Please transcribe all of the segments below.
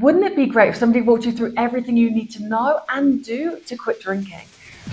Wouldn't it be great if somebody walked you through everything you need to know and do to quit drinking?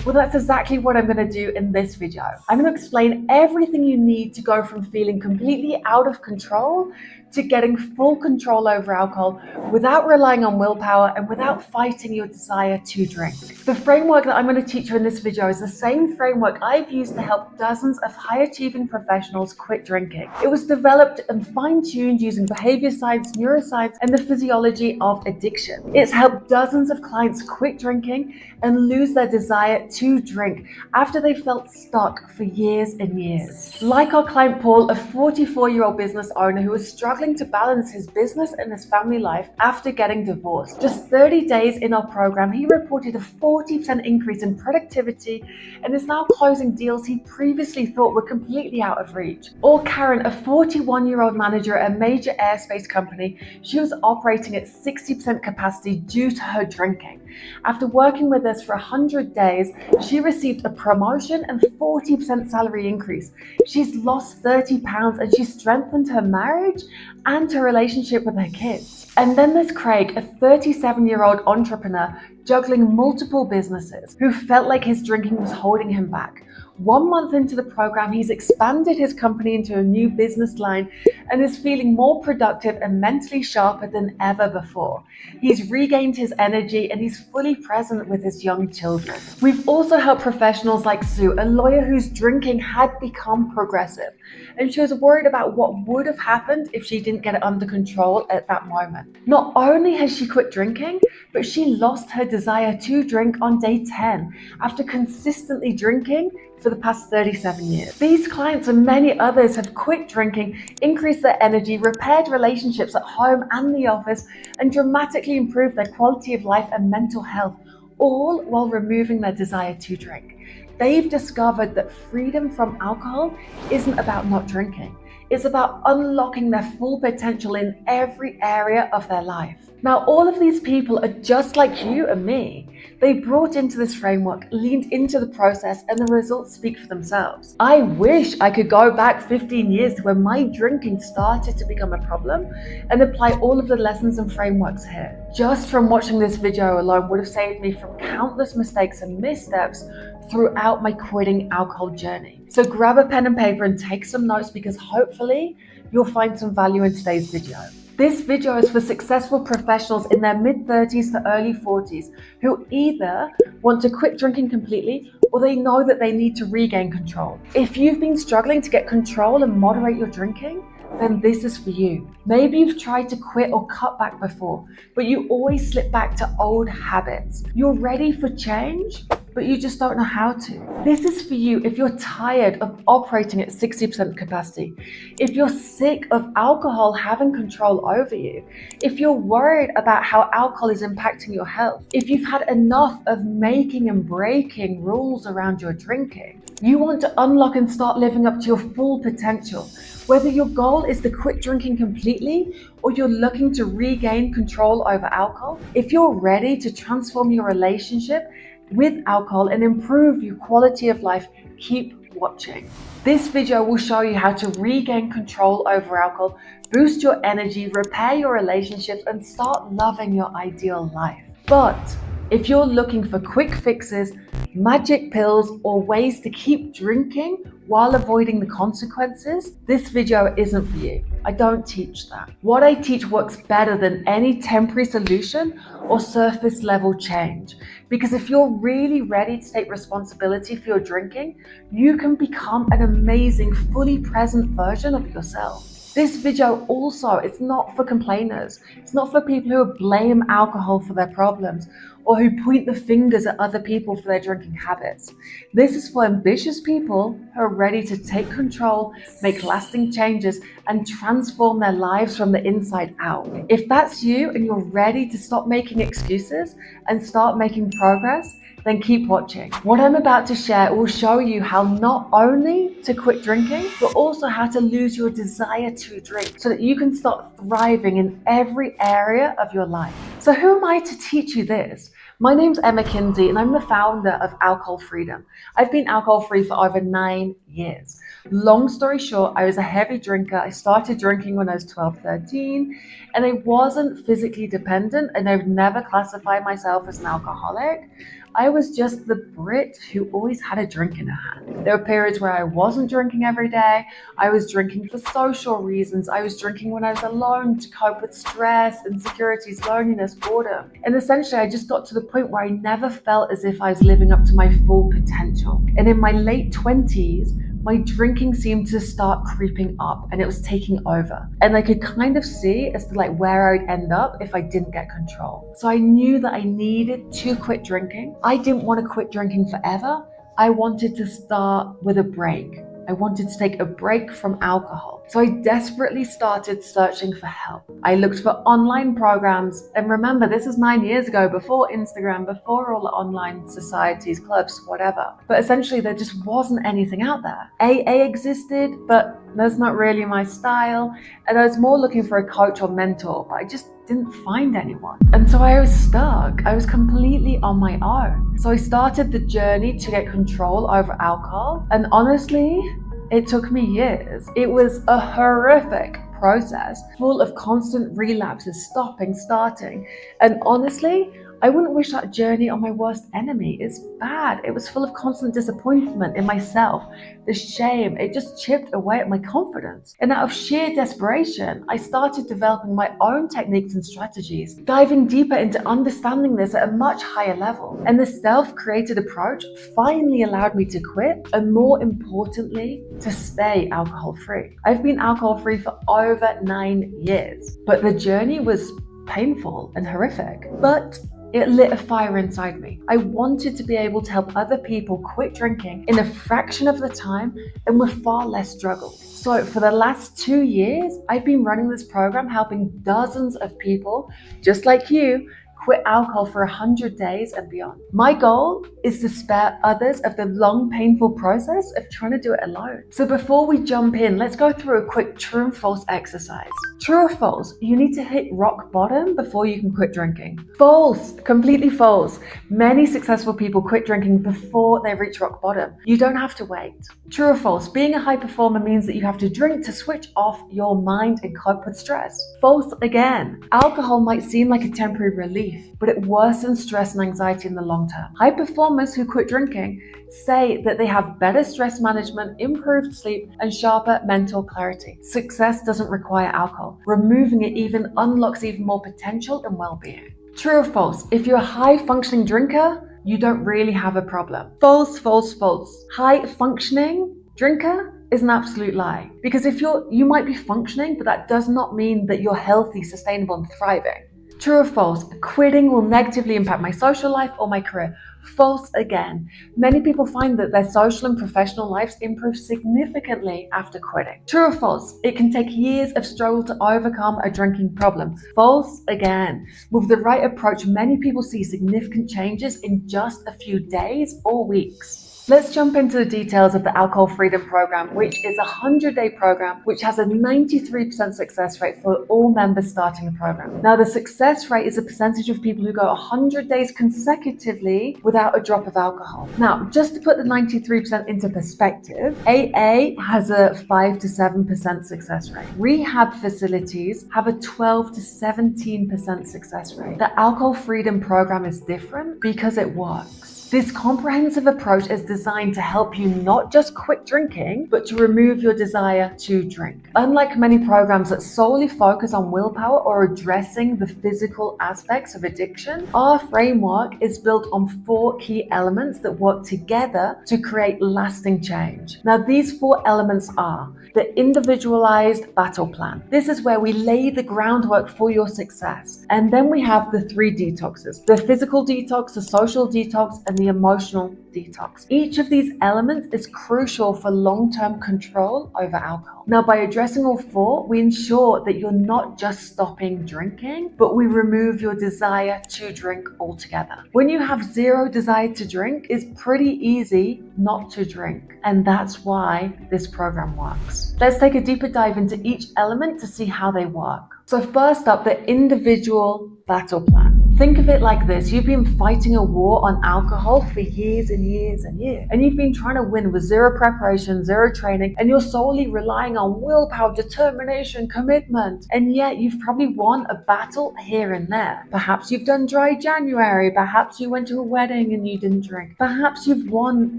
Well, that's exactly what I'm going to do in this video. I'm going to explain everything you need to go from feeling completely out of control to getting full control over alcohol without relying on willpower and without fighting your desire to drink. The framework that I'm going to teach you in this video is the same framework I've used to help dozens of high-achieving professionals quit drinking. It was developed and fine-tuned using behavior science, neuroscience, and the physiology of addiction. It's helped dozens of clients quit drinking and lose their desire to drink after they felt stuck for years and years. Like our client Paul, a 44-year-old business owner who was struggling to balance his business and his family life after getting divorced. Just 30 days in our program, he reported a 40% increase in productivity and is now closing deals he previously thought were completely out of reach. Or Karen, a 41-year-old manager at a major aerospace company, she was operating at 60% capacity due to her drinking. After working with us for 100 days, she received a promotion and 40% salary increase. She's lost 30 pounds and she strengthened her marriage and her relationship with her kids. And then there's Craig, a 37-year-old entrepreneur juggling multiple businesses who felt like his drinking was holding him back. 1 month into the program, he's expanded his company into a new business line and is feeling more productive and mentally sharper than ever before. He's regained his energy and he's fully present with his young children. We've also helped professionals like Sue, a lawyer whose drinking had become progressive, and she was worried about what would have happened if she didn't get it under control at that moment. Not only has she quit drinking, but she lost her desire to drink on day 10 after consistently drinking for the past 37 years. These clients and many others have quit drinking, increased their energy, repaired relationships at home and the office, and dramatically improved their quality of life and mental health, all while removing their desire to drink. They've discovered that freedom from alcohol isn't about not drinking. It's about unlocking their full potential in every area of their life. Now, all of these people are just like you and me. They brought into this framework, leaned into the process, and the results speak for themselves. I wish I could go back 15 years to when my drinking started to become a problem and apply all of the lessons and frameworks here. Just from watching this video alone would have saved me from countless mistakes and missteps throughout my quitting alcohol journey. So grab a pen and paper and take some notes, because hopefully you'll find some value in today's video. This video is for successful professionals in their mid-30s to early 40s who either want to quit drinking completely or they know that they need to regain control. If you've been struggling to get control and moderate your drinking, then this is for you. Maybe you've tried to quit or cut back before, but you always slip back to old habits. You're ready for change, but you just don't know how to. This is for you if you're tired of operating at 60% capacity, if you're sick of alcohol having control over you, if you're worried about how alcohol is impacting your health, if you've had enough of making and breaking rules around your drinking, you want to unlock and start living up to your full potential. Whether your goal is to quit drinking completely or you're looking to regain control over alcohol, if you're ready to transform your relationship with alcohol and improve your quality of life, keep watching. This video will show you how to regain control over alcohol, boost your energy, repair your relationships, and start loving your ideal life. But if you're looking for quick fixes, magic pills, or ways to keep drinking while avoiding the consequences, this video isn't for you. I don't teach that. What I teach works better than any temporary solution or surface level change. Because if you're really ready to take responsibility for your drinking, you can become an amazing, fully present version of yourself. This video also, it's not for complainers. It's not for people who blame alcohol for their problems or who point the fingers at other people for their drinking habits. This is for ambitious people who are ready to take control, make lasting changes, and transform their lives from the inside out. If that's you and you're ready to stop making excuses and start making progress, then keep watching. What I'm about to share will show you how not only to quit drinking, but also how to lose your desire to drink so that you can start thriving in every area of your life. So who am I to teach you this? My name's Emma Kinsey and I'm the founder of Alcohol Freedom. I've been alcohol free for over 9 years. Long story short, I was a heavy drinker. I started drinking when I was 12, 13, and I wasn't physically dependent, and I would never classify myself as an alcoholic. I was just the Brit who always had a drink in her hand. There were periods where I wasn't drinking every day. I was drinking for social reasons. I was drinking when I was alone to cope with stress, insecurities, loneliness, boredom. And essentially, I just got to the point where I never felt as if I was living up to my full potential. And in my late 20s, my drinking seemed to start creeping up and it was taking over. And I could kind of see as to where I'd end up if I didn't get control. So I knew that I needed to quit drinking. I didn't want to quit drinking forever. I wanted to start with a break. I wanted to take a break from alcohol. So I desperately started searching for help. I looked for online programs. And remember, this is 9 years ago, before Instagram, before all the online societies, clubs, whatever. But essentially, there just wasn't anything out there. AA existed, but that's not really my style. And I was more looking for a coach or mentor, but I just didn't find anyone. And so I was stuck. I was completely on my own. So I started the journey to get control over alcohol. And honestly, it took me years. It was a horrific process, full of constant relapses, stopping, starting. And honestly, I wouldn't wish that journey on my worst enemy. It's bad. It was full of constant disappointment in myself, the shame. It just chipped away at my confidence. And out of sheer desperation, I started developing my own techniques and strategies, diving deeper into understanding this at a much higher level. And this self-created approach finally allowed me to quit, and more importantly, to stay alcohol-free. I've been alcohol-free for over 9 years, but the journey was painful and horrific. But it lit a fire inside me. I wanted to be able to help other people quit drinking in a fraction of the time and with far less struggle. So for the last 2 years, I've been running this program, helping dozens of people just like you quit alcohol for 100 days and beyond. My goal is to spare others of the long, painful process of trying to do it alone. So before we jump in, let's go through a quick true and false exercise. True or false? You need to hit rock bottom before you can quit drinking. False, completely false. Many successful people quit drinking before they reach rock bottom. You don't have to wait. True or false? Being a high performer means that you have to drink to switch off your mind and cope with stress. False again. Alcohol might seem like a temporary relief, but it worsens stress and anxiety in the long term. High performers who quit drinking say that they have better stress management, improved sleep, and sharper mental clarity. Success doesn't require alcohol. Removing it even unlocks even more potential and well-being. True or false? If you're a high-functioning drinker, you don't really have a problem. False, false, false. High-functioning drinker is an absolute lie. Because you might be functioning, but that does not mean that you're healthy, sustainable, and thriving. True or false? Quitting will negatively impact my social life or my career. False again. Many people find that their social and professional lives improve significantly after quitting. True or false? It can take years of struggle to overcome a drinking problem. False again. With the right approach, many people see significant changes in just a few days or weeks. Let's jump into the details of the Alcohol Freedom Program, which is a 100-day program which has a 93% success rate for all members starting the program. Now, the success rate is a percentage of people who go 100 days consecutively without a drop of alcohol. Now, just to put the 93% into perspective, AA has a 5 to 7% success rate. Rehab facilities have a 12 to 17% success rate. The Alcohol Freedom Program is different because it works. This comprehensive approach is designed to help you not just quit drinking, but to remove your desire to drink. Unlike many programs that solely focus on willpower or addressing the physical aspects of addiction, our framework is built on 4 key elements that work together to create lasting change. Now, these 4 elements are the individualized battle plan. This is where we lay the groundwork for your success. And then we have the 3 detoxes: the physical detox, the social detox, and and the emotional detox. Each of these elements is crucial for long-term control over alcohol. Now, by addressing all four, we ensure that you're not just stopping drinking, but we remove your desire to drink altogether. When you have zero desire to drink, it's pretty easy not to drink. And that's why this program works. Let's take a deeper dive into each element to see how they work. So first up, the individual battle plan. Think of it like this. You've been fighting a war on alcohol for years and years and years. And you've been trying to win with zero preparation, zero training, and you're solely relying on willpower, determination, commitment. And yet you've probably won a battle here and there. Perhaps you've done dry January. Perhaps you went to a wedding and you didn't drink. Perhaps you've won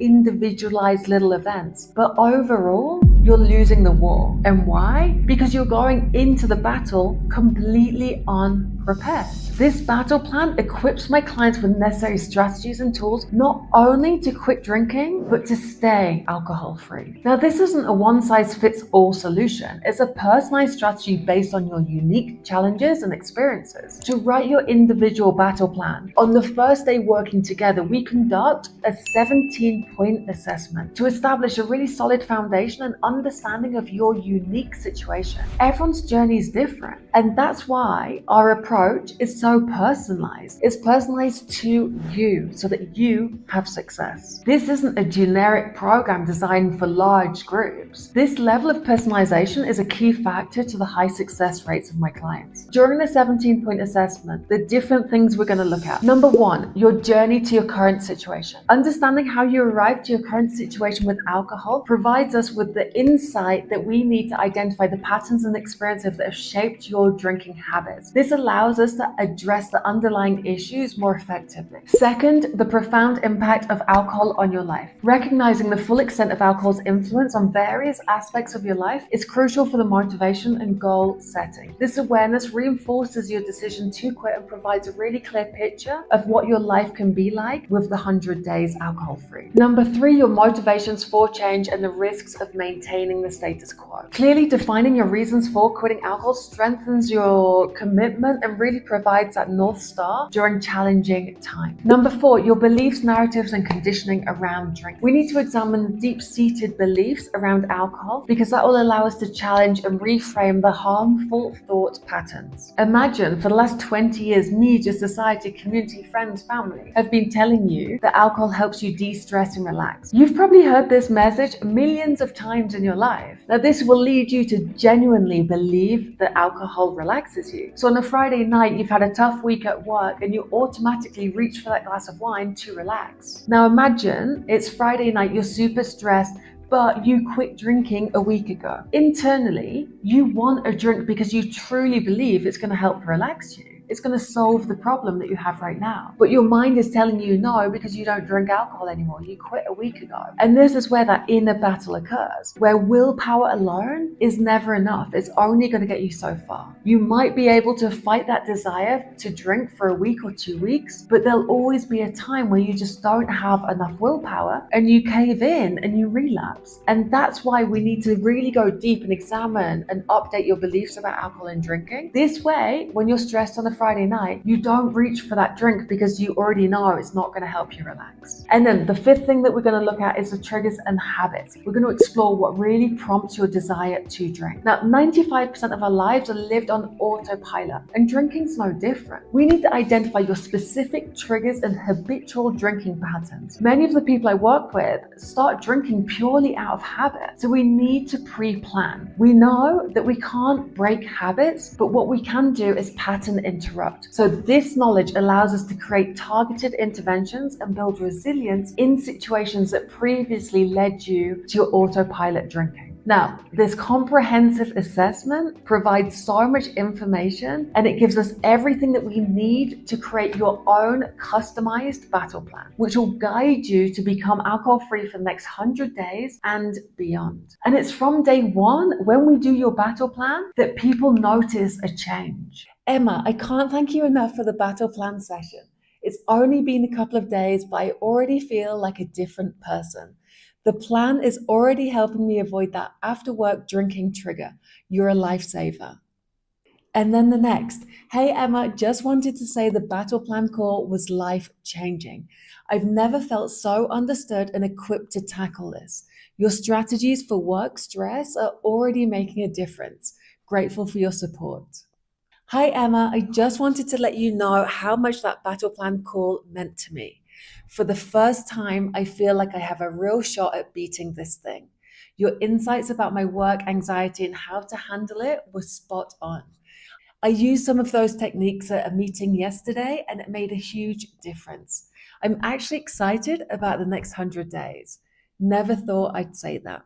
individualized little events. But overall, you're losing the war. And why? Because you're going into the battle completely unprepared. This battle plan equips my clients with necessary strategies and tools, not only to quit drinking, but to stay alcohol-free. Now, this isn't a one-size-fits-all solution. It's a personalized strategy based on your unique challenges and experiences. To write your individual battle plan, on the first day working together, we conduct a 17-point assessment to establish a really solid foundation and understanding of your unique situation. Everyone's journey is different, and that's why our approach is so personalized. It's personalized to you so that you have success. This isn't a generic program designed for large groups. This level of personalization is a key factor to the high success rates of my clients. During the 17-point assessment, the different things we're going to look at. Number one, your journey to your current situation. Understanding how you arrived to your current situation with alcohol provides us with the insight that we need to identify the patterns and experiences that have shaped your drinking habits. This allows us to address the underlying issues more effectively. Second, the profound impact of alcohol on your life. Recognizing the full extent of alcohol's influence on various aspects of your life is crucial for the motivation and goal setting. This awareness reinforces your decision to quit and provides a really clear picture of what your life can be like with the 100 days alcohol-free. Number three, your motivations for change and the risks of maintaining the status quo. Clearly defining your reasons for quitting alcohol strengthens your commitment and really provides that North Star during challenging time. Number four, your beliefs, narratives, and conditioning around drink. We need to examine deep-seated beliefs around alcohol because that will allow us to challenge and reframe the harmful thought patterns. Imagine for the last 20 years, media, society, community, friends, family have been telling you that alcohol helps you de-stress and relax. You've probably heard this message millions of times in your life. Now, this will lead you to genuinely believe that alcohol relaxes you. So on a Friday night, you've had a tough week at work and you automatically reach for that glass of wine to relax. Now imagine it's Friday night, you're super stressed, but you quit drinking a week ago. Internally, you want a drink because you truly believe it's going to help relax you. It's going to solve the problem that you have right now. But your mind is telling you no because you don't drink alcohol anymore. You quit a week ago. And this is where that inner battle occurs, where willpower alone is never enough. It's only going to get you so far. You might be able to fight that desire to drink for a week or 2 weeks, but there'll always be a time where you just don't have enough willpower and you cave in and you relapse. And that's why we need to really go deep and examine and update your beliefs about alcohol and drinking. This way, when you're stressed on a Friday night, you don't reach for that drink because you already know it's not going to help you relax. And then the fifth thing that we're going to look at is the triggers and habits. We're going to explore what really prompts your desire to drink. Now, 95% of our lives are lived on autopilot, and drinking's no different. We need to identify your specific triggers and habitual drinking patterns. Many of the people I work with start drinking purely out of habit, so we need to pre-plan. We know that we can't break habits, but what we can do is pattern interrupt. So this knowledge allows us to create targeted interventions and build resilience in situations that previously led you to your autopilot drinking. Now, this comprehensive assessment provides so much information and it gives us everything that we need to create your own customized battle plan, which will guide you to become alcohol-free for the next 100 days and beyond. And it's from day one, when we do your battle plan, that people notice a change. Emma, I can't thank you enough for the battle plan session. It's only been a couple of days, but I already feel like a different person. The plan is already helping me avoid that after work drinking trigger. You're a lifesaver. And then the next, hey Emma, just wanted to say the battle plan call was life changing. I've never felt so understood and equipped to tackle this. Your strategies for work stress are already making a difference. Grateful for your support. Hi Emma, I just wanted to let you know how much that battle plan call meant to me. For the first time, I feel like I have a real shot at beating this thing. Your insights about my work anxiety and how to handle it were spot on. I used some of those techniques at a meeting yesterday and it made a huge difference. I'm actually excited about the next 100 days. Never thought I'd say that.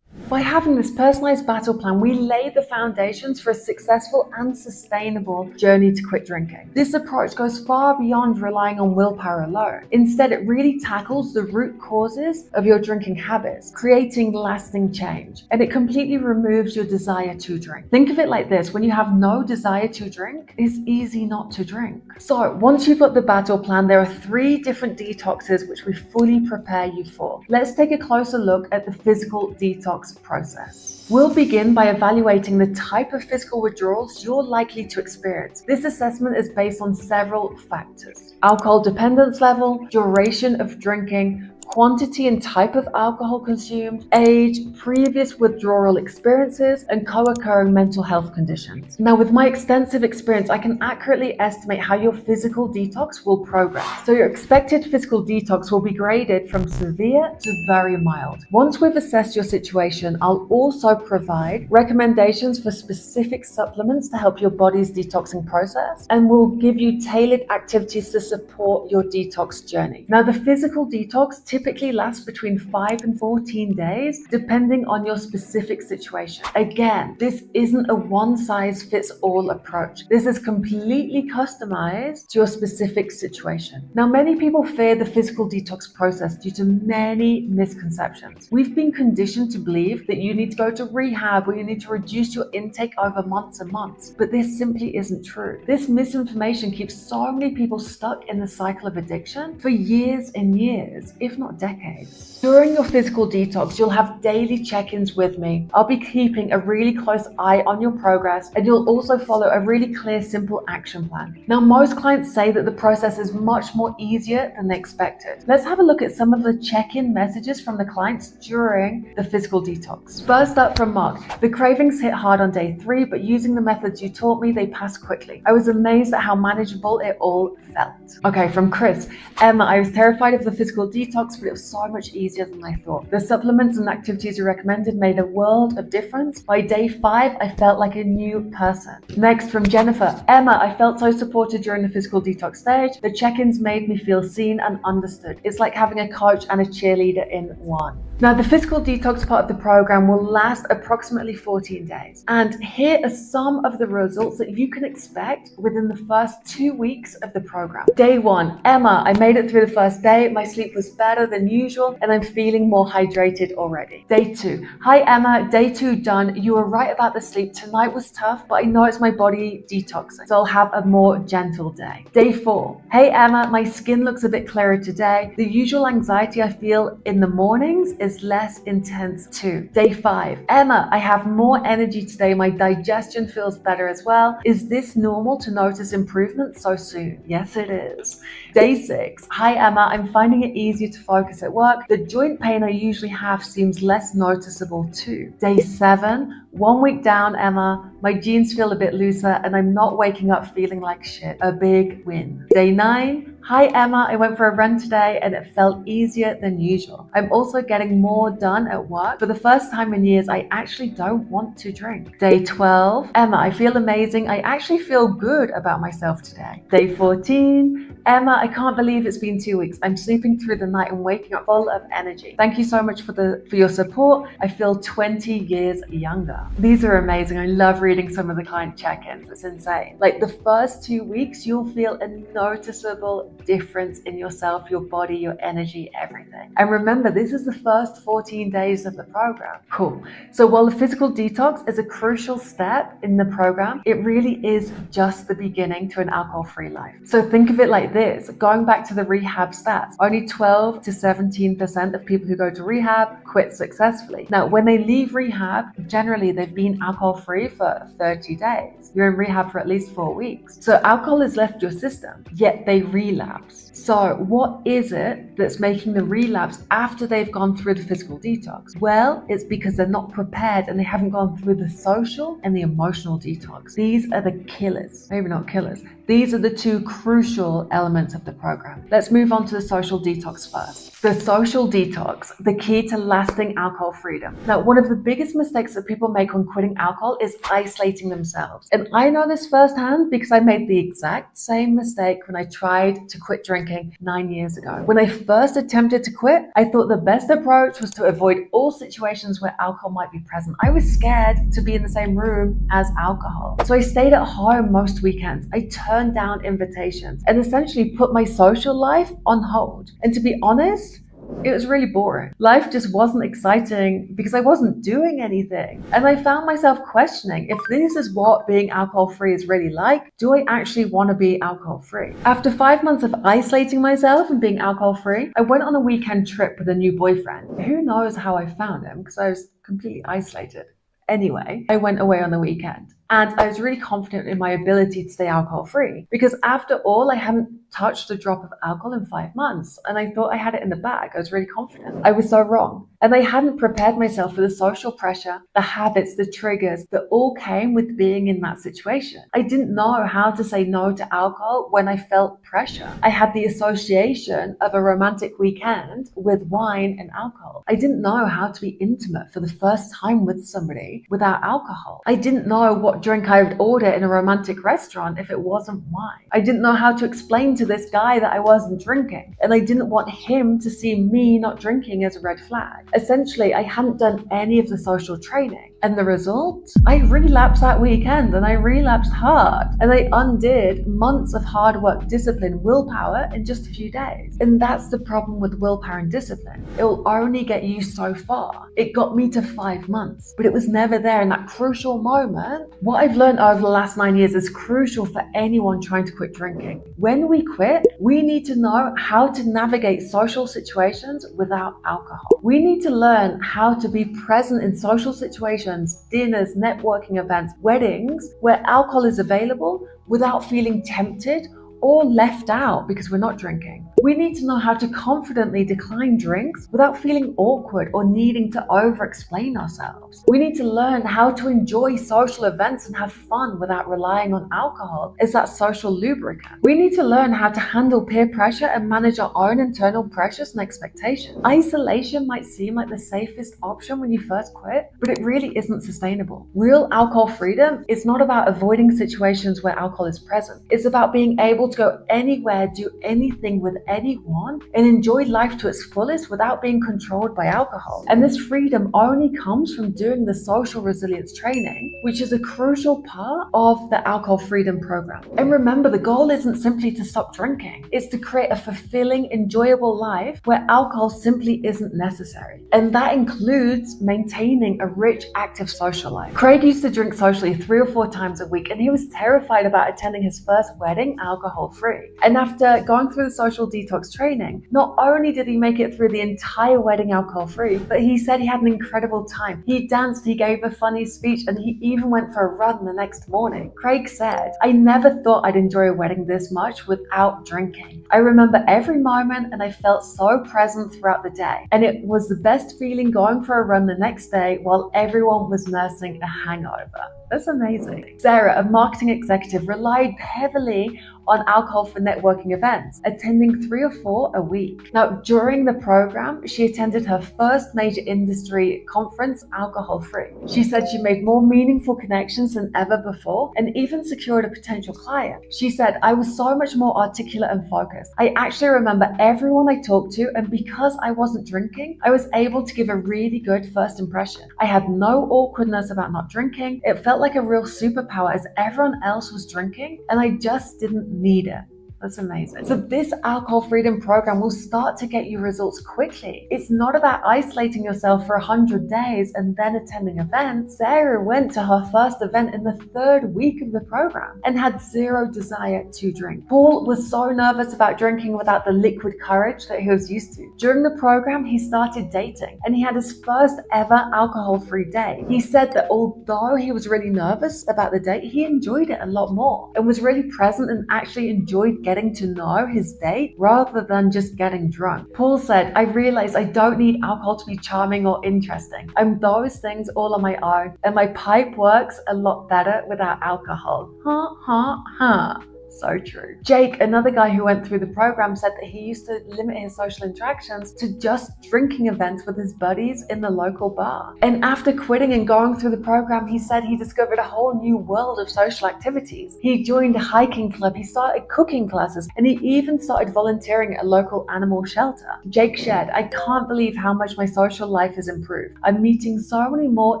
By having this personalized battle plan, we lay the foundations for a successful and sustainable journey to quit drinking. This approach goes far beyond relying on willpower alone. Instead, it really tackles the root causes of your drinking habits, creating lasting change. And it completely removes your desire to drink. Think of it like this: when you have no desire to drink, it's easy not to drink. So once you've got the battle plan, there are 3 different detoxes which we fully prepare you for. Let's take a closer look at the physical detox process. We'll begin by evaluating the type of physical withdrawals you're likely to experience. This assessment is based on several factors: alcohol dependence level, duration of drinking, quantity and type of alcohol consumed, age, previous withdrawal experiences, and co-occurring mental health conditions. Now, with my extensive experience, I can accurately estimate how your physical detox will progress. So your expected physical detox will be graded from severe to very mild. Once we've assessed your situation, I'll also provide recommendations for specific supplements to help your body's detoxing process, and we'll give you tailored activities to support your detox journey. Now, the physical detox typically lasts between 5 and 14 days, depending on your specific situation. Again, this isn't a one-size-fits-all approach. This is completely customized to your specific situation. Now, many people fear the physical detox process due to many misconceptions. We've been conditioned to believe that you need to go to rehab or you need to reduce your intake over months and months, but this simply isn't true. This misinformation keeps so many people stuck in the cycle of addiction for years and years, if not decades. During your physical detox, you'll have daily check-ins with me. I'll be keeping a really close eye on your progress, and you'll also follow a really clear, simple action plan. Now, most clients say that the process is much more easier than they expected. Let's have a look at some of the check-in messages from the clients during the physical detox. First up from Mark: the cravings hit hard on day 3, but using the methods you taught me, they passed quickly. I was amazed at how manageable it all felt. Okay, from Chris: Emma, I was terrified of the physical detox, but it was so much easier than I thought. The supplements and activities you recommended made a world of difference. By day 5, I felt like a new person. Next, from Jennifer: Emma, I felt so supported during the physical detox stage. The check-ins made me feel seen and understood. It's like having a coach and a cheerleader in one. Now, the physical detox part of the program will last approximately 14 days. And here are some of the results that you can expect within the first 2 weeks of the program. Day 1, Emma, I made it through the first day. My sleep was better than usual and I'm feeling more hydrated already. Day 2, hi Emma, day 2 done. You were right about the sleep. Tonight was tough, but I know it's my body detoxing, so I'll have a more gentle day. Day 4, hey Emma, my skin looks a bit clearer today. The usual anxiety I feel in the mornings is less intense too. Day 5, Emma, I have more energy today. My digestion feels better as well. Is this normal to notice improvement so soon? Yes, it is. Day 6, hi Emma, I'm finding it easier to focus at work. The joint pain I usually have seems less noticeable too. Day 7, 1 week down, Emma, my jeans feel a bit looser and I'm not waking up feeling like shit. A big win. Day 9, hi Emma, I went for a run today and it felt easier than usual. I'm also getting more done at work. For the first time in years, I actually don't want to drink. Day 12, Emma, I feel amazing. I actually feel good about myself today. Day 14, Emma, I can't believe it's been 2 weeks. I'm sleeping through the night and waking up full of energy. Thank you so much for your support. I feel 20 years younger. These are amazing. I love reading some of the client check-ins. It's insane. Like the first 2 weeks, you'll feel a noticeable difference in yourself, your body, your energy, everything. And remember, this is the first 14 days of the program. Cool. So while the physical detox is a crucial step in the program, it really is just the beginning to an alcohol-free life. So think of it like this. Going back to the rehab stats, only 12 to 17% of people who go to rehab quit successfully. Now, when they leave rehab, generally they've been alcohol free for 30 days. You're in rehab for at least 4 weeks. So alcohol has left your system, yet they relapse. So what is it that's making the relapse after they've gone through the physical detox? Well, it's because they're not prepared and they haven't gone through the social and the emotional detox. These are the killers, maybe not killers. These are the two crucial elements of the program. Let's move on to the social detox first. The social detox, the key to lasting alcohol freedom. Now, one of the biggest mistakes that people make when quitting alcohol is isolating themselves. And I know this firsthand because I made the exact same mistake when I tried to quit drinking 9 years ago. When I first attempted to quit, I thought the best approach was to avoid all situations where alcohol might be present. I was scared to be in the same room as alcohol. So I stayed at home most weekends. I turned down invitations and essentially put my social life on hold. And to be honest, it was really boring. Life just wasn't exciting because I wasn't doing anything. And I found myself questioning if this is what being alcohol free is really like. Do I actually want to be alcohol free? After 5 months of isolating myself and being alcohol free, I went on a weekend trip with a new boyfriend. Who knows how I found him because I was completely isolated. Anyway, I went away on the weekend and I was really confident in my ability to stay alcohol free because after all, I hadn't touched a drop of alcohol in 5 months and I thought I had it in the bag. I was really confident. I was so wrong. And I hadn't prepared myself for the social pressure, the habits, the triggers that all came with being in that situation. I didn't know how to say no to alcohol when I felt pressure. I had the association of a romantic weekend with wine and alcohol. I didn't know how to be intimate for the first time with somebody without alcohol. I didn't know what drink I would order in a romantic restaurant if it wasn't wine. I didn't know how to explain to this guy that I wasn't drinking, and I didn't want him to see me not drinking as a red flag. Essentially, I hadn't done any of the social training. And the result? I relapsed that weekend and I relapsed hard. And I undid months of hard work, discipline, willpower in just a few days. And that's the problem with willpower and discipline. It will only get you so far. It got me to 5 months, but it was never there in that crucial moment. What I've learned over the last 9 years is crucial for anyone trying to quit drinking. When we quit, we need to know how to navigate social situations without alcohol. We need to learn how to be present in social situations, dinners, networking events, weddings, where alcohol is available without feeling tempted or left out because we're not drinking. We need to know how to confidently decline drinks without feeling awkward or needing to over-explain ourselves. We need to learn how to enjoy social events and have fun without relying on alcohol as that social lubricant. We need to learn how to handle peer pressure and manage our own internal pressures and expectations. Isolation might seem like the safest option when you first quit, but it really isn't sustainable. Real alcohol freedom is not about avoiding situations where alcohol is present. It's about being able to go anywhere, do anything with anyone, and enjoy life to its fullest without being controlled by alcohol. And this freedom only comes from doing the social resilience training, which is a crucial part of the alcohol freedom program. And remember, the goal isn't simply to stop drinking. It's to create a fulfilling, enjoyable life where alcohol simply isn't necessary. And that includes maintaining a rich, active social life. Craig used to drink socially 3 or 4 times a week, and he was terrified about attending his first wedding alcohol free. And after going through the social detox training, not only did he make it through the entire wedding alcohol free, but he said he had an incredible time. He danced, he gave a funny speech, and he even went for a run the next morning. Craig said, "I never thought I'd enjoy a wedding this much without drinking. I remember every moment and I felt so present throughout the day. And it was the best feeling going for a run the next day while everyone was nursing a hangover." That's amazing. Sarah, a marketing executive, relied heavily on alcohol for networking events, attending 3 or 4 a week. Now, during the program, she attended her first major industry conference alcohol-free. She said she made more meaningful connections than ever before and even secured a potential client. She said, "I was so much more articulate and focused. I actually remember everyone I talked to, and because I wasn't drinking, I was able to give a really good first impression. I had no awkwardness about not drinking. It felt like a real superpower as everyone else was drinking, and I just didn't need it." That's amazing. So this alcohol freedom program will start to get you results quickly. It's not about isolating yourself for 100 days and then attending events. Sarah went to her first event in the 3rd week of the program and had zero desire to drink. Paul was so nervous about drinking without the liquid courage that he was used to. During the program, he started dating and he had his first ever alcohol-free day. He said that although he was really nervous about the date, he enjoyed it a lot more and was really present and actually enjoyed getting to know his date rather than just getting drunk. Paul said, I realized I don't need alcohol to be charming or interesting. I'm those things all on my own and my pipe works a lot better without alcohol. Ha ha ha. So true. Jake, another guy who went through the program, said that he used to limit his social interactions to just drinking events with his buddies in the local bar. And after quitting and going through the program, he said he discovered a whole new world of social activities. He joined a hiking club, he started cooking classes, and he even started volunteering at a local animal shelter. Jake shared, I can't believe how much my social life has improved. I'm meeting so many more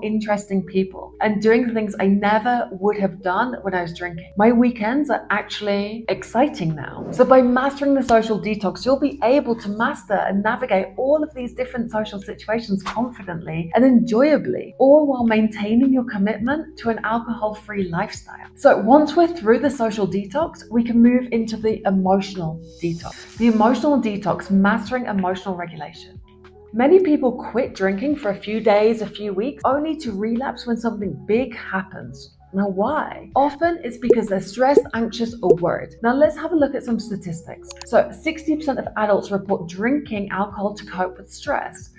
interesting people and doing things I never would have done when I was drinking. My weekends are actually exciting now. So by mastering the social detox, you'll be able to master and navigate all of these different social situations confidently and enjoyably, all while maintaining your commitment to an alcohol-free lifestyle. So once we're through the social detox, we can move into the emotional detox. The emotional detox, mastering emotional regulation. Many people quit drinking for a few days, a few weeks, only to relapse when something big happens. Now, why? Often it's because they're stressed, anxious, or worried. Now, let's have a look at some statistics. So 60% of adults report drinking alcohol to cope with stress.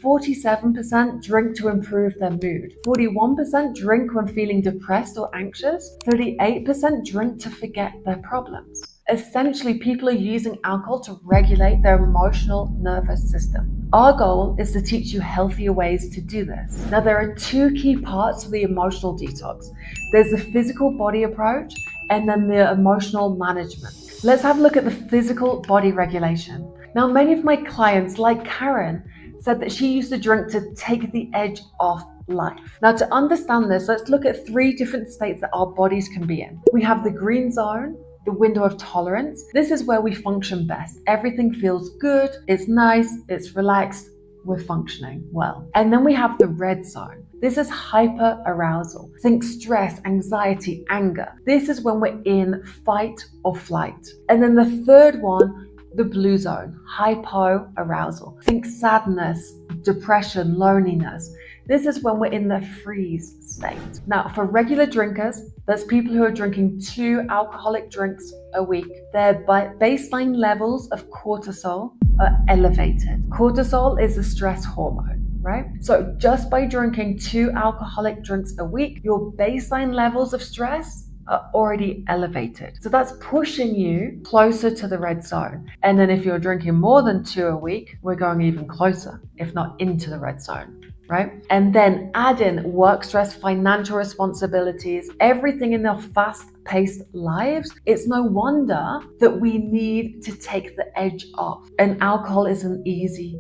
47% drink to improve their mood. 41% drink when feeling depressed or anxious. 38% drink to forget their problems. Essentially, people are using alcohol to regulate their emotional nervous system. Our goal is to teach you healthier ways to do this. Now, there are 2 key parts of the emotional detox. There's the physical body approach and then the emotional management. Let's have a look at the physical body regulation. Now, many of my clients, like Karen, said that she used to drink to take the edge off life. Now, to understand this, let's look at 3 different states that our bodies can be in. We have the green zone, the window of tolerance. This is where we function best. Everything feels good, it's nice, it's relaxed, we're functioning well. And then we have the red zone. This is hyper arousal. Think stress, anxiety, anger. This is when we're in fight or flight. And then the third one, the blue zone, hypo arousal. Think sadness, depression, loneliness. This is when we're in the freeze state. Now, for regular drinkers, there's people who are drinking 2 alcoholic drinks a week. Their baseline levels of cortisol are elevated. Cortisol is a stress hormone, right? So just by drinking 2 alcoholic drinks a week, your baseline levels of stress are already elevated. So that's pushing you closer to the red zone. And then if you're drinking more than 2 a week, we're going even closer, if not into the red zone. Right? And then add in work stress, financial responsibilities, everything in their fast-paced lives. It's no wonder that we need to take the edge off. And alcohol is an easy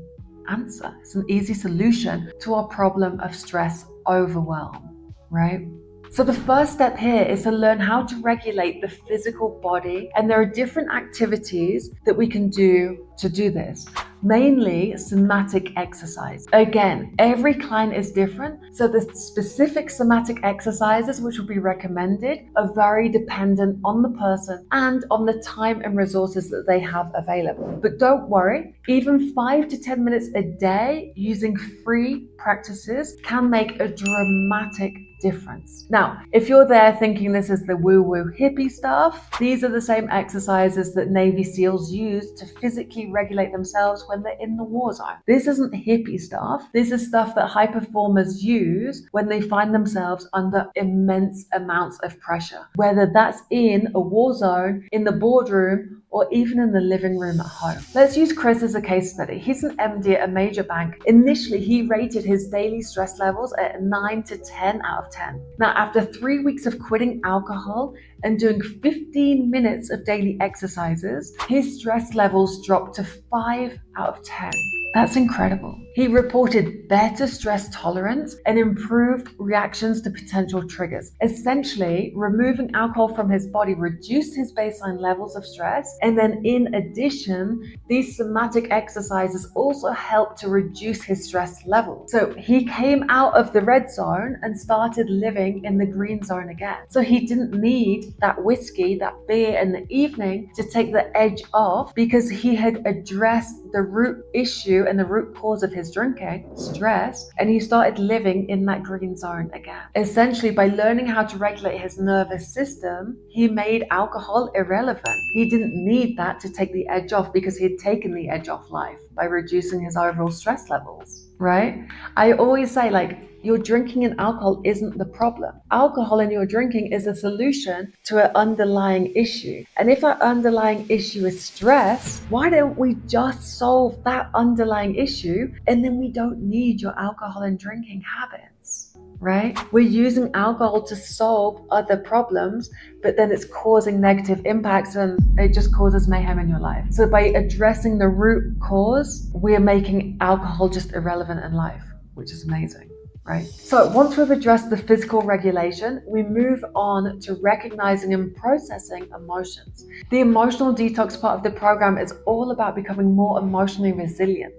answer. It's an easy solution to our problem of stress overwhelm, right? So the first step here is to learn how to regulate the physical body, and there are different activities that we can do to do this. Mainly somatic exercise. Again, every client is different, so the specific somatic exercises which will be recommended are very dependent on the person and on the time and resources that they have available. But don't worry, even 5 to 10 minutes a day using free practices can make a dramatic difference. Now, if you're there thinking this is the woo-woo hippie stuff, these are the same exercises that Navy SEALs use to physically regulate themselves when they're in the war zone. This isn't hippie stuff. This is stuff that high performers use when they find themselves under immense amounts of pressure, whether that's in a war zone, in the boardroom, or even in the living room at home. Let's use Chris as a case study. He's an MD at a major bank. Initially, he rated his daily stress levels at 9 to 10 out of 10. Now, after 3 weeks of quitting alcohol and doing 15 minutes of daily exercises, his stress levels dropped to 5 out of 10. That's incredible. He reported better stress tolerance and improved reactions to potential triggers. Essentially, removing alcohol from his body reduced his baseline levels of stress. And then in addition, these somatic exercises also helped to reduce his stress levels. So he came out of the red zone and started living in the green zone again. So he didn't need that whiskey, that beer in the evening to take the edge off, because he had addressed the root issue and the root cause of his drinking, stress, and he started living in that green zone again. Essentially, by learning how to regulate his nervous system, he made alcohol irrelevant. He didn't need that to take the edge off, because he had taken the edge off life by reducing his overall stress levels, right? I always say, like, your drinking and alcohol isn't the problem. Alcohol in your drinking is a solution to an underlying issue. And if our underlying issue is stress, why don't we just solve that underlying issue, and then we don't need your alcohol and drinking habits, right? We're using alcohol to solve other problems, but then it's causing negative impacts and it just causes mayhem in your life. So by addressing the root cause, we're making alcohol just irrelevant in life, which is amazing. Right? So once we've addressed the physical regulation, we move on to recognizing and processing emotions. The emotional detox part of the program is all about becoming more emotionally resilient,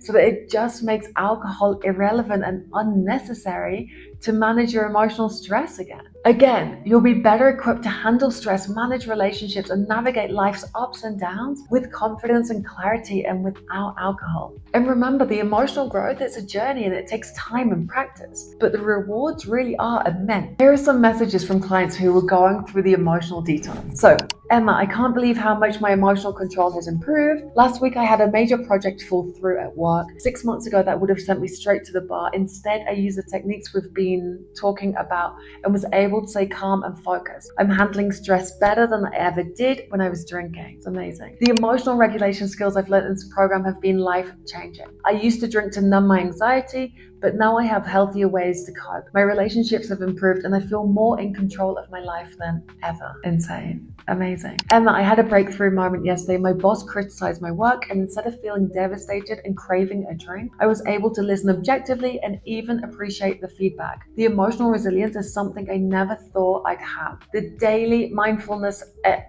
so that it just makes alcohol irrelevant and unnecessary to manage your emotional stress again. Again, you'll be better equipped to handle stress, manage relationships, and navigate life's ups and downs with confidence and clarity and without alcohol. And remember, the emotional growth is a journey and it takes time and practice, but the rewards really are immense. Here are some messages from clients who were going through the emotional detox. So, Emma, I can't believe how much my emotional control has improved. Last week I had a major project fall through at work. 6 months ago that would have sent me straight to the bar. Instead, I used the techniques we've been talking about and was able to stay calm and focused. I'm handling stress better than I ever did when I was drinking. It's amazing. The emotional regulation skills I've learned in this program have been life-changing. I used to drink to numb my anxiety, but now I have healthier ways to cope. My relationships have improved and I feel more in control of my life than ever. Insane. Amazing. Emma, I had a breakthrough moment yesterday. My boss criticized my work, and instead of feeling devastated and craving a drink, I was able to listen objectively and even appreciate the feedback. The emotional resilience is something I never thought I'd have. The daily mindfulness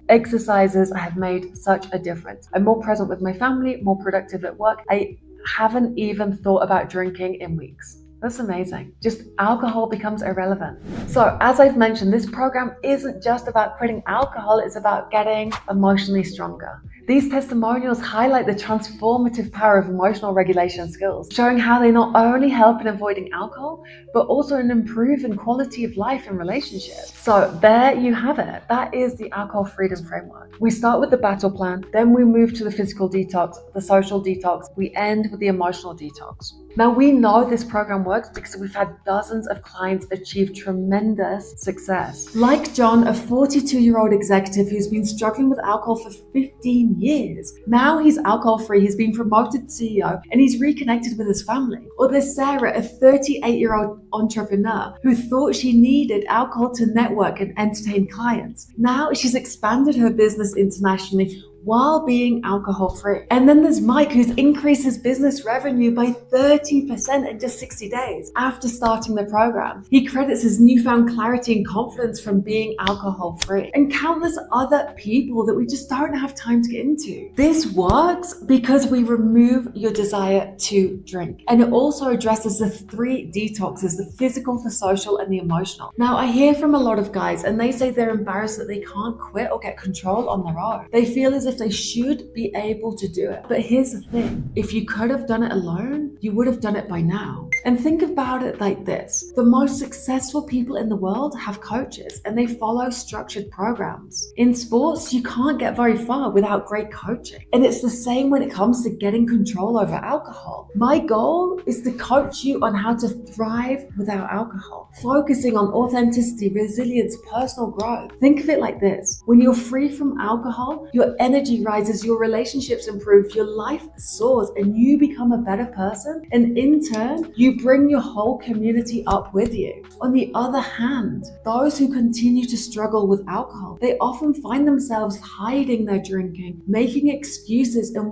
exercises have made such a difference. I'm more present with my family, more productive at work. I haven't even thought about drinking in weeks. That's amazing. Just alcohol becomes irrelevant. So as I've mentioned, this program isn't just about quitting alcohol, it's about getting emotionally stronger. These testimonials highlight the transformative power of emotional regulation skills, showing how they not only help in avoiding alcohol, but also in improving quality of life and relationships. So there you have it. That is the alcohol freedom framework. We start with the battle plan, then we move to the physical detox, the social detox, we end with the emotional detox. Now we know this program works because we've had dozens of clients achieve tremendous success. Like John, a 42-year-old executive who's been struggling with alcohol for 15 years. Now he's alcohol-free, he's been promoted to CEO, and he's reconnected with his family. Or there's Sarah, a 38-year-old entrepreneur who thought she needed alcohol to network and entertain clients. Now she's expanded her business internationally while being alcohol-free. And then there's Mike, who's increased his business revenue by 30% in just 60 days after starting the program. He credits his newfound clarity and confidence from being alcohol-free. And countless other people that we just don't have time to get into. This works because we remove your desire to drink. And it also addresses the 3 detoxes, the physical, the social, and the emotional. Now, I hear from a lot of guys and they say they're embarrassed that they can't quit or get control on their own. They feel as if they should be able to do it. But here's the thing, if you could have done it alone, you would have done it by now. And think about it like this. The most successful people in the world have coaches and they follow structured programs. In sports, you can't get very far without great coaching. And it's the same when it comes to getting control over alcohol. My goal is to coach you on how to thrive without alcohol, focusing on authenticity, resilience, personal growth. Think of it like this. When you're free from alcohol, your energy rises, your relationships improve, your life soars, and you become a better person. And in turn, you You bring your whole community up with you. On the other hand, those who continue to struggle with alcohol, they often find themselves hiding their drinking, making excuses and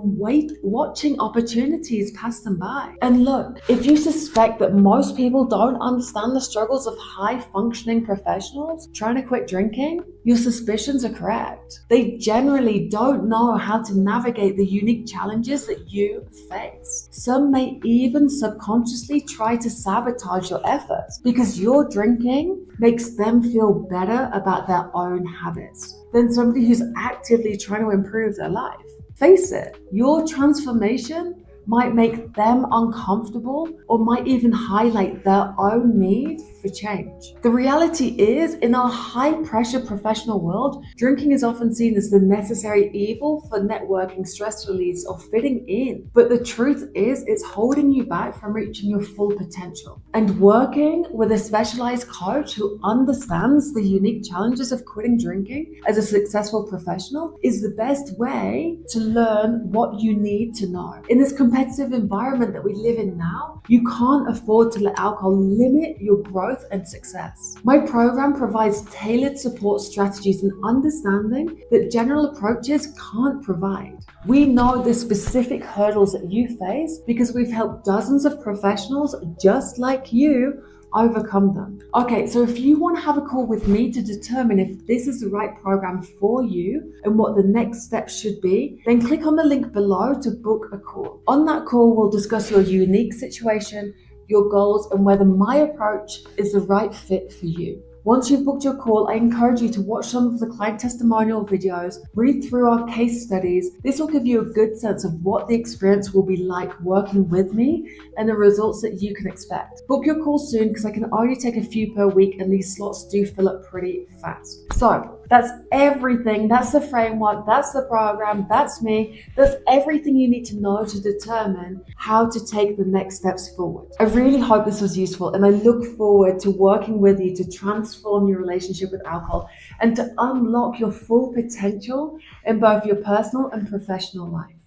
watching opportunities pass them by. And look, if you suspect that most people don't understand the struggles of high-functioning professionals trying to quit drinking, your suspicions are correct. They generally don't know how to navigate the unique challenges that you face. Some may even subconsciously try to sabotage your efforts because your drinking makes them feel better about their own habits than somebody who's actively trying to improve their life. Face it, your transformation might make them uncomfortable or might even highlight their own need for change. The reality is, in our high-pressure professional world, drinking is often seen as the necessary evil for networking, stress release, or fitting in. But the truth is, it's holding you back from reaching your full potential. And working with a specialized coach who understands the unique challenges of quitting drinking as a successful professional is the best way to learn what you need to know. In this competitive environment that we live in now, you can't afford to let alcohol limit your growth and success. My program provides tailored support strategies and understanding that general approaches can't provide. We know the specific hurdles that you face because we've helped dozens of professionals just like you overcome them. Okay, so if you want to have a call with me to determine if this is the right program for you and what the next steps should be, then click on the link below to book a call. On that call, we'll discuss your unique situation, your goals, and whether my approach is the right fit for you. Once you've booked your call, I encourage you to watch some of the client testimonial videos, read through our case studies. This will give you a good sense of what the experience will be like working with me and the results that you can expect. Book your call soon because I can only take a few per week and these slots do fill up pretty fast. So that's everything. That's the framework. That's the program. That's me. That's everything you need to know to determine how to take the next steps forward. I really hope this was useful and I look forward to working with you to transform your relationship with alcohol and to unlock your full potential in both your personal and professional life.